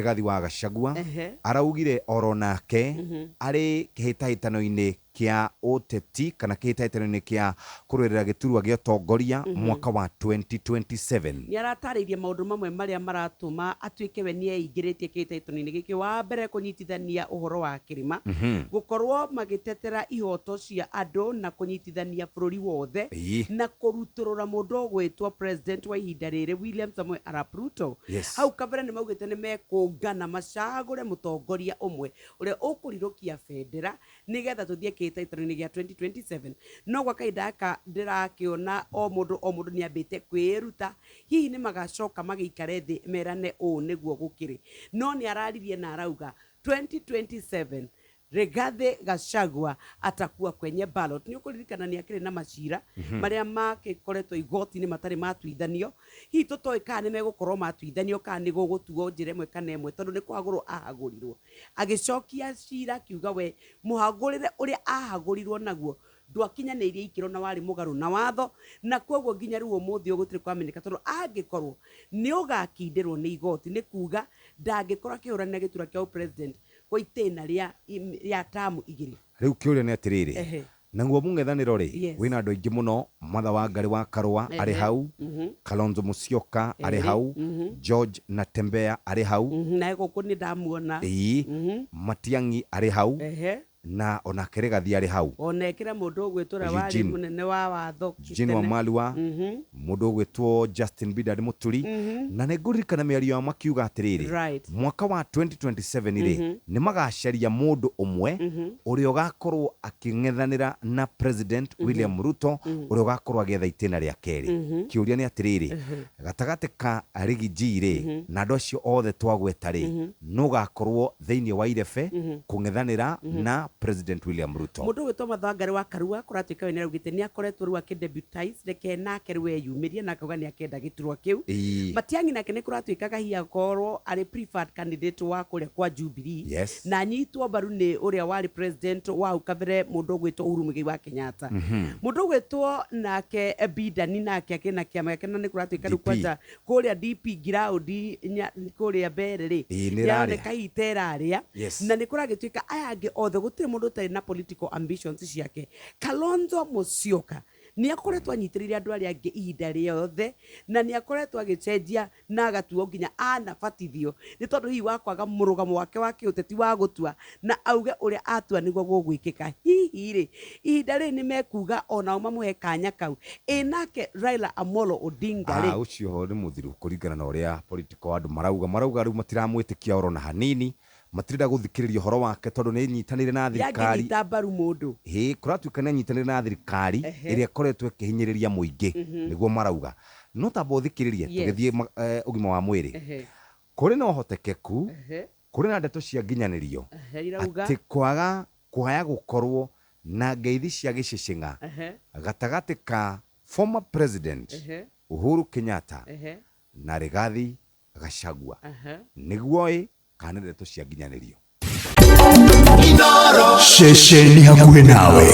Rigathi wa Gachagua araugire oronake ari kihitahitano-ini kia uteti kana kihitahitano-ini kia kurwerera giturwa gia utongoria mwaka wa 2027. Ni aratariria maundu mamwe maria maratuma atuike we nieingiritie kihitahitano-ini giki. Wa mbere kunyitithania uhoro wa kirima, gukorwo magitetera ihoto cia andu na kunyitithania bururi wothe na kuruturura mundu gwitwo president wa ihinda riri William Samoei Arap Ruto. Hau kabere ni maugite ni mekungana macagure mutongoria umwe uria ukurirukia bendera nigetha tuthie kihitahitano-ini gia 2027. No gwa kahinda aka ndirakiona o mundu ni ambite kwiruta hihi ni magacoka magikare thi merane niguo gukiri. No ni araririe na arauga 2027 Rigathi Gachagua atakuwa kwenye ballot. Ni ukuririkana ni akiri na macira maria makikoretwo igoti ni matari matuithanio. Hihi tutoi kana ni megukorwo matuithanio kana ni gugutuo njire mwe kana emwe tondu ni kwagurwo ahagurirwo. Agicokia cira kiuga we muhagurire uria ahagurirwo naguo ndwakinyanirie ikiro na wari mugaru na watho, na kwoguo nginya riu umuthi gutiri kwamenyeka tondu angikorwo ni ugakindirwo ni igoti ni kuga ndangikorwo akihurania gitura kia president kwa itena ria tamu igiri. Riu kiuria ni atiriri naguo mung'ethaniro ri wina andu aingi muno. Martha Wangari wa Karua ari hau, Kalonzo Musyoka ari hau, George Natembeya ari hau, na guku ni ndamuona Matiang'i ari hau, na ona Rigathi ari hau, onekira mundu ugwitura wari munene wa watho Eugene Wamalwa, mundu ugwitwo Justin Bidari Muturi, na niguririkana miario ya makiuga atiriri mwaka wa 2027 ri ni magacaria mundu umwe uria ugakorwo aking'ethanira na President William Ruto uria ugakorwo agetha itena ria keri. Kiuria ni atiriri gatagati ka Rigiji ri na andu acio othe twagweta ri no gakorwo thiini wa irebe kung'ethanira na President William Ruto. Mundu witwa Martha Wangari wa Karua kuratuika we ni augite ni akoretwo riu akidebutize reke nake riu eyumirie na akauga ni akenda giturwa kiu. Matiang'i nake ni kuratuikaga hiya korwo ari preferred candidate wa kuria kwa Jubilee na nyitwo mbaru ni uria wari president wa ukabere mundu gwitwo Uhuru Muigai wa Kenyatta. Mundu gwitwo nake Bidani nake akina kiama gake na ni kuratuika riu kwanja kuria DP ground kuria mbere ri ya kaitera aria na ni kuragituika aya angi othe gutire mundu tari na political ambitions ciake. Kalonzo Musyoka ni akoretwo anyitiriria andu aria angi ihinda riothe na ni akoretwo agicenjia na agatuo nginya anabatithio ni tondu hihi wakwaga murugamo wake wa kiuteti wa gutua na auge uria atua niguo gugwikika. Hihi ri ihinda ri ni mekuga onao mamuhe kanya kau nake Raila Amolo Odinga ri ucio ni muthiru kuringana na uria political andu marauga riu matiramwitikia oro na hanini, matirida guthikiriria horo wake tondu ni nyitanire na thirikari ya mbaru mundu kuratuika ni nyitanire na thirikari iria koretwo ikihinyiriria muingi niguo marauga. No tabo thikiririe tugithie ugima wa mwiri kuri no hotekeku kuri na ndeto cia nginyanirio ati kwaga kuhaya gukorwo na ngeithi cia gicicing'a gatagati ka former president Uhuru Kenyatta na Rigathi Gachagua niguo kana ndeto cia nginyanirio. Sheshe ni hakuhe nawe.